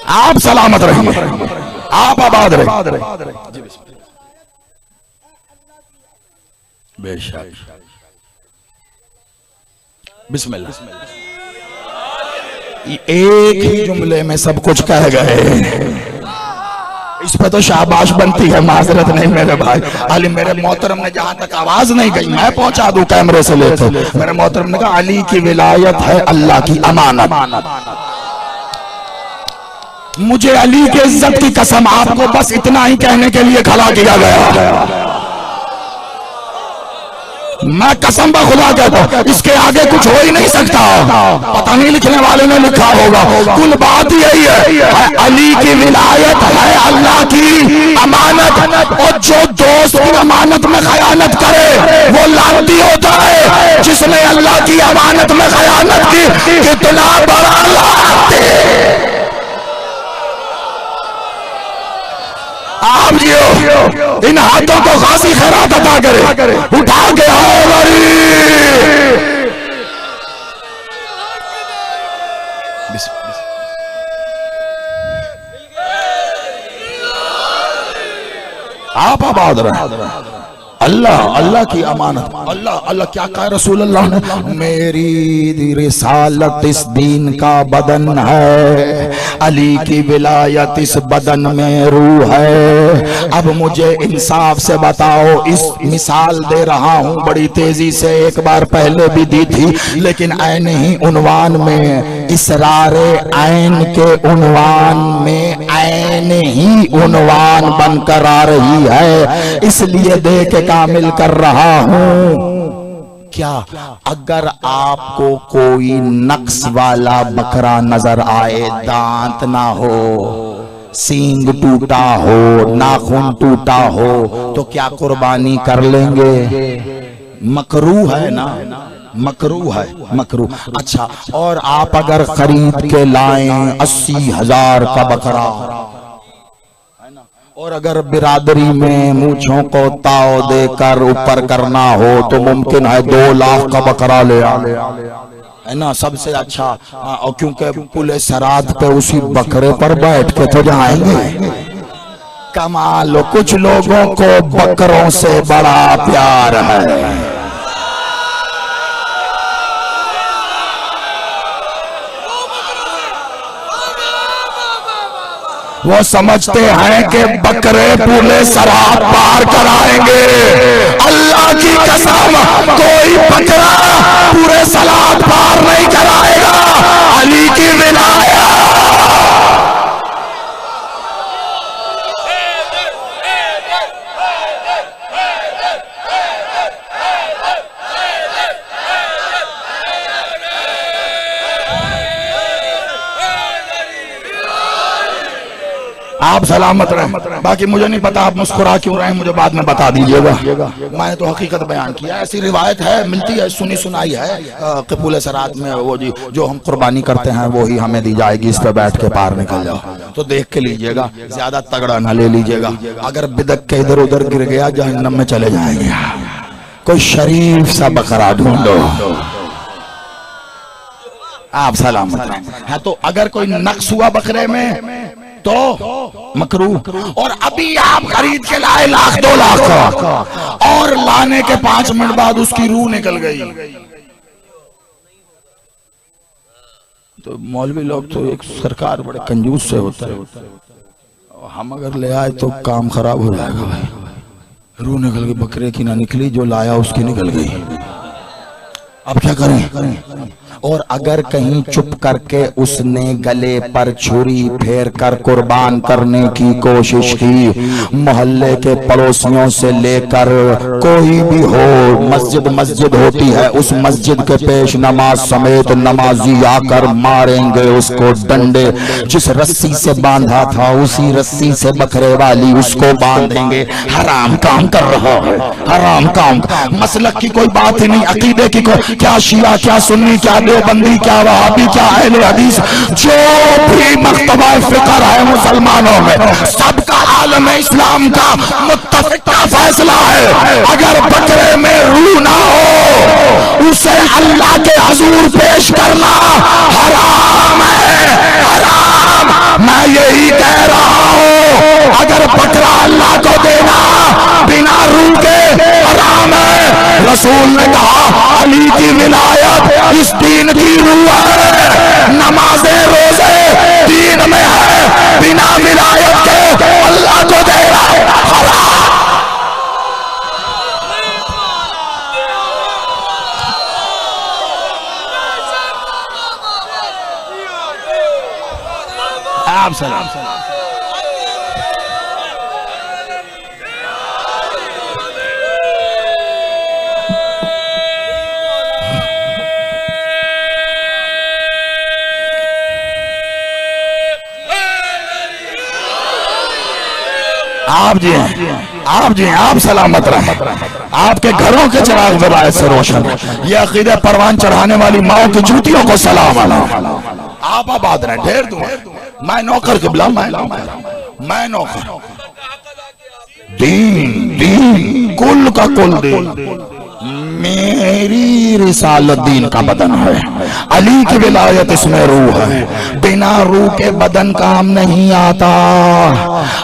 आप सलामत रहिए, आप आबाद रहिए। बेशक बिस्मिल्लाह। एक ही जुमले में सब कुछ कह गए। इस पे तो शाबाश बनती है, माजरत नहीं मेरे भाई। अली मेरे मोहतरम ने जहां तक आवाज नहीं गई मैं पहुंचा दूं कैमरे से लेकर। मेरे मोहतरम ने कहा अली की विलायत है अल्लाह की अमानत। मुझे अली के इज्जत की कसम, आपको बस इतना ही कहने के लिए खड़ा किया गया। मैं कसम बा खुदा कहता हूं, इसके आगे कुछ हो ही नहीं सकता। पता नहीं लिखने वाले ने लिखा होगा, कुल बात यही है अली की विलायत है अल्लाह की अमानत। और जो दोस्त की अमानत में खयानत करे वो लानती होता है। जिसने अल्लाह की अमानत में खयानत की कितना बड़ा लानती। आप जियो, इन हाथों को खासी खैरात अता करे, उठा के आओ बड़ी। आप आबाद रहे। अल्लाह अल्लाह की अमानत, अल्लाह अल्लाह क्या कहा रसूल अल्लाह ने, मेरी रिसालत इस दीन का बदन है, अली की विलायत इस बदन में रूह है। अब मुझे इंसाफ से बताओ, इस मिसाल दे रहा हूं बड़ी तेजी से, एक बार पहले भी दी थी लेकिन ऐन ही उन्वान में, इसरारे ऐन के उन्वान में ऐन ही उन्वान बनकर आ रही है, इसलिए दे के कामिल कर रहा हूं। क्या अगर आपको कोई नक्स वाला बकरा नजर आए, दांत ना हो, सींग टूटा हो, नाखून टूटा हो, तो क्या कुर्बानी कर लेंगे? मकरू है ना, मकरू है, मकरू। अच्छा, और आप अगर खरीद के लाएं 80,000 का बकरा, और अगर बिरादरी में मूंछों को ताव देकर ऊपर करना हो तो मुमकिन है 2 लाख का बकरा ले आ, है ना, सबसे अच्छा। और क्योंकि पुलिस सराद पे उसी बकरे पर बैठ के तो जाएंगे। कमाल, कुछ लोगों को बकरों से बड़ा प्यार है। वो समझते हैं कि बकरे पूरे सराब पार कराएंगे। अल्लाह की कसम, कोई बकरा पूरे सराब पार नहीं कराएगा। अली की विलायत। आप सलामत रहे। बाकी मुझे नहीं पता आप मुस्कुरा क्यों रहे हैं, मुझे बाद में बता दीजिएगा। मैंने तो हकीकत बयान किया, ऐसी रिवायत है, मिलती है, सुनी सुनाई है कि पूरे सरात में वो जी जो हम कुर्बानी करते हैं वो ही हमें दी जाएगी, इस पे बैठ के पार निकल जाओ। तो देख के लीजिएगा, ज्यादा तगड़ा ना ले लीजिएगा, अगर बिदक के इधर उधर गिर गया जहन्नम में चले जाएंगे। कोई शरीफ सा बकरा ढूंढो। आप सलामत रहे। है तो अगर कोई नक्स हुआ बकरे में तो मकरू, और अभी आप खरीद के लाए 1,00,000 2 लाख का, और लाने के 5 मिनट बाद उसकी रूह निकल गई, तो मौलवी लोग तो एक सरकार बड़े कंजूस से होता है। हम अगर ले आए तो काम खराब हो जाएगा भाई। रूह निकल गई, बकरे की ना निकली, जो लाया उसकी निकल गई। अब क्या करें? और अगर कहीं चुप करके उसने गले पर छुरी फेर कर कुर्बान करने की कोशिश की, मोहल्ले के पड़ोसियों से लेकर कोई भी हो, मस्जिद होती है, उस मस्जिद के पेश नमाज समेत नमाजी आकर मारेंगे उसको डंडे। जिस रस्सी से बांधा था उसी रस्सी से बकरे वाली उसको बांधेंगे। हराम काम कर रहा है, हराम काम। मसलक की कोई बात ही नहीं, अकीदे की कोई, क्या शिया क्या सुन्नी क्या देवबंदी क्या वहाबी क्या अहले हदीस, जो भी मक्तबा फिक्र है मुसलमानों में, सबका आलम इस्लाम का मुत्तफिक का फैसला है, अगर बकरे में रूह ना हो उसे अल्लाह के हजूर पेश करना हराम है, हराम। मैं यही कह रहा हूं, अगर बकरा अल्लाह को देना बिना रूह के हराम है। रसूल ने कहा अली की विलायत इस दीन की रूह है, नमाजे रोजे दीन में है, बिना विलायत के अल्लाह को देना हराम। आप सलाम आप जी हैं, आप जी हैं, आप सलामत रहे। आपके घरों के चिराग विलायत से रोशन। ये अकीदे परवान चढ़ाने वाली माओ की जूतियों को सलाम। आप आबाद रहे, ढेर दूं। मैं नौकर किबला, मैं नौकर। दीन दीन कुल का कुल दीन मेरी रिसालत दीन का बदन है। अली की विलायत इसमें रूह है, बिना रूह के बदन काम नहीं आता।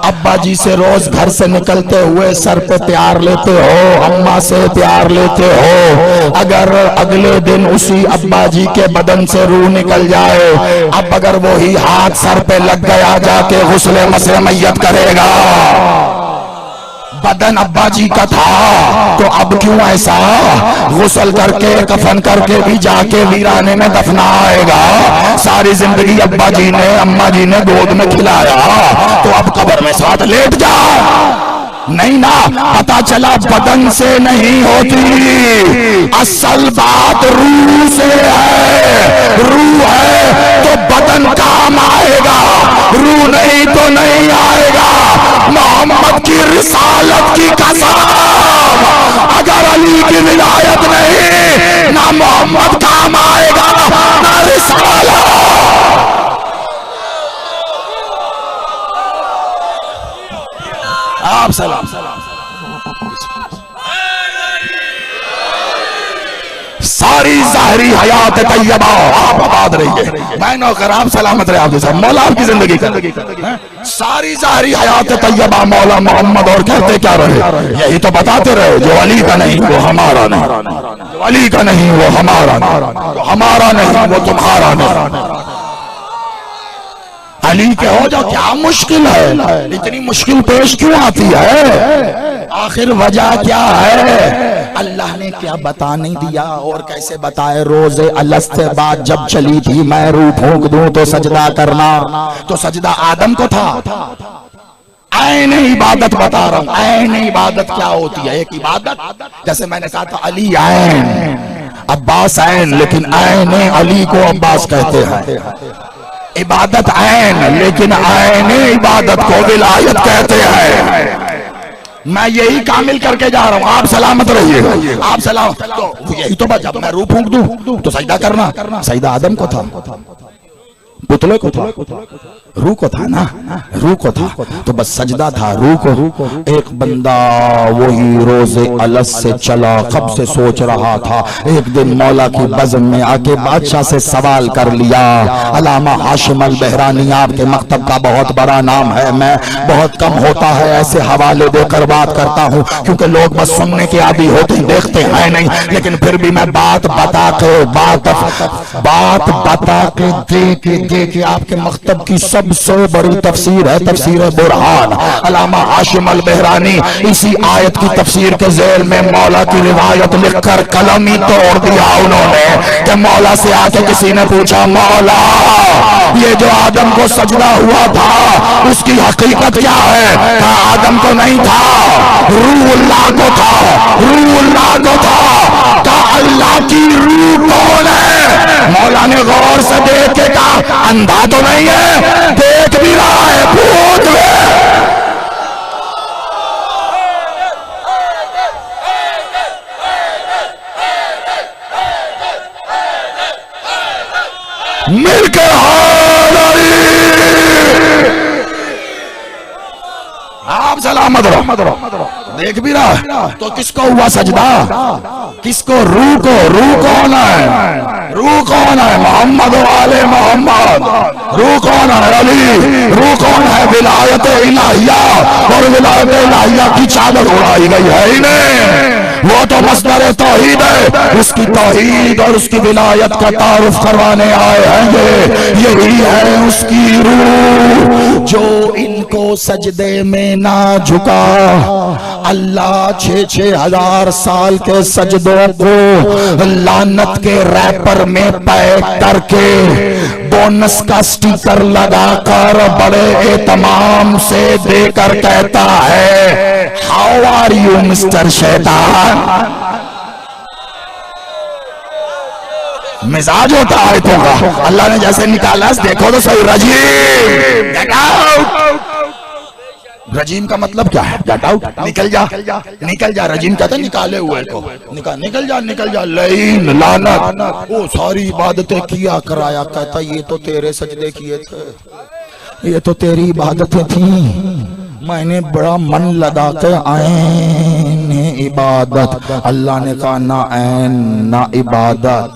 अब्बा जी से रोज घर से निकलते हुए सर पे प्यार लेते हो, अम्मा से प्यार लेते हो। अगर अगले दिन उसी अब्बा जी के बदन से रूह निकल जाए, अब अगर वो ही हाथ सर पे लग गया, जाके गुस्ले मसे मैयत करेगा। बदन अब्बा जी का था तो अब क्यों ऐसा? गुस्ल करके कफन करके भी जाके वीराने में दफनाएगा। सारी जिंदगी अब्बा जी ने अम्मा जी ने गोद में खिलाया, तो अब कब्र में साथ लेट जा। नहीं ना, पता चला बदन से नहीं होती, असल बात रूह से है। रूह है तो बदन काम आएगा, रूह नहीं तो नहीं आएगा। मोहम्मद की रिसालत की कसम, अगर अली की विलायत नहीं, ना मोहम्मद काम आएगा ना रिसालत। आप सलाम सारी ज़ाहिरी हयात तैयबा आप आबाद रहिए। मैं नौकर, आप सलामत रहे। आप जैसा मौला आपकी जिंदगी का सारी ज़ाहिरी हयात तैयबा मौला मोहम्मद। और कहते क्या रहे? यही तो बताते रहे, जो अली का नहीं वो हमारा नहीं, जो अली का नहीं वो हमारा नहीं, जो हमारा नहीं वो तुम्हारा नहीं। अली के हो जाओ, क्या मुश्किल है? इतनी मुश्किल पेश क्यों आती है? आखिर वजह क्या है? अल्लाह ने क्या बता नहीं दिया? और कैसे बताए? रोजे अलस से बात जब चली थी, मैं रूह फूंक दूं तो सजदा करना, तो सजदा आदम को था। ऐन इबादत बता रहा हूं। ऐन इबादत क्या होती है? एक इबादत, जैसे मैंने कहा था अली ऐन, अब्बास ऐन, लेकिन ऐन अली को अब्बास कहते हैं। इबादत ऐन, लेकिन ऐन इबादत को विलायत कहते हैं। मैं यही कामिल करके जा रहा हूं। आप सलामत रहिए, आप सलाम। तो यही तो बात, जब मैं रूह फूंक दूं तो सजदा करना। सजदा आदम को था, पुतले को था, रूह को था ना, रूह को था, तो बस सजदा था रूह को। एक बंदा वही रोजे अलस से चला, कब से सोच रहा था। एक दिन मौला की बज़म में आके बादशाह से सवाल कर लिया। अल्लामा हाशिम अल बहरानी आपके मकतब का बहुत बड़ा नाम है। मैं बहुत कम होता है ऐसे हवाले देकर बात करता हूँ, क्योंकि लोग बस सुनने के आदी होते हैं, देखते हैं नहीं। लेकिन फिर भी मैं बात बता के दे के आपके मकतब की सबसे बड़ी तफसीर है तफसीर बुरहान। अल्लामा हाशिम अल बहरानी इसी आयत की तफसीर के ज़ेल में मौला की रिवायत लिखकर कलम ही तोड़ दिया उन्होंने। कि मौला से आके किसी ने पूछा, मौला ये जो आदम को सजदा हुआ था उसकी हकीकत क्या है? कहा आदम को नहीं था, रूह अल्लाह को था, रूह अल्लाह को था। कहा अल्लाह की रूह कौन है? मौला ने गौर से देख के कहा, अंधा तो नहीं है, देख भी रहा है, भूत मिलकर आप सलामत रहो। देख भी रहा तो किसको हुआ सजदा, किसको? रूह को। रूह कौन है? रूह कौन है? मोहम्मद वाले मोहम्मद। रूह कौन है? अली। रूह कौन है? विलायत इलाहिया। और विलायत इलाहिया की चादर उड़ाई गई है ही नहीं, वो तो मसदर तौहीद है। उसकी तौहीद और उसकी विलायत का तारुफ करवाने आए हैं ये। यही है उसकी रूह जो इनको सजदे में ना झुका। अल्लाह 6,000 साल के सजदों को लानत के रैपर में पैक करके बोनस का स्टिकर लगाकर बड़े एहतमाम से देकर कहता है, हाउ आर यू मिस्टर शैतान। मिजाज होता है तो का अल्लाह ने जैसे निकाला, देखो तो सही। रजीम, गेट आउट। रजीम का मतलब क्या है? गेट आउट, निकल जा, निकल जा। रजीम कहते निकाले हुए को, निकल जा, निकल जा। लईन, लानत। वो सारी इबादतें किया कराया, कहता ये तो तेरे सजदे किए थे, ये तो तेरी इबादतें थी, मैंने बड़ा मन लगा के ऐन इबादत। अल्लाह ने कहा ना ऐन ना इबादत।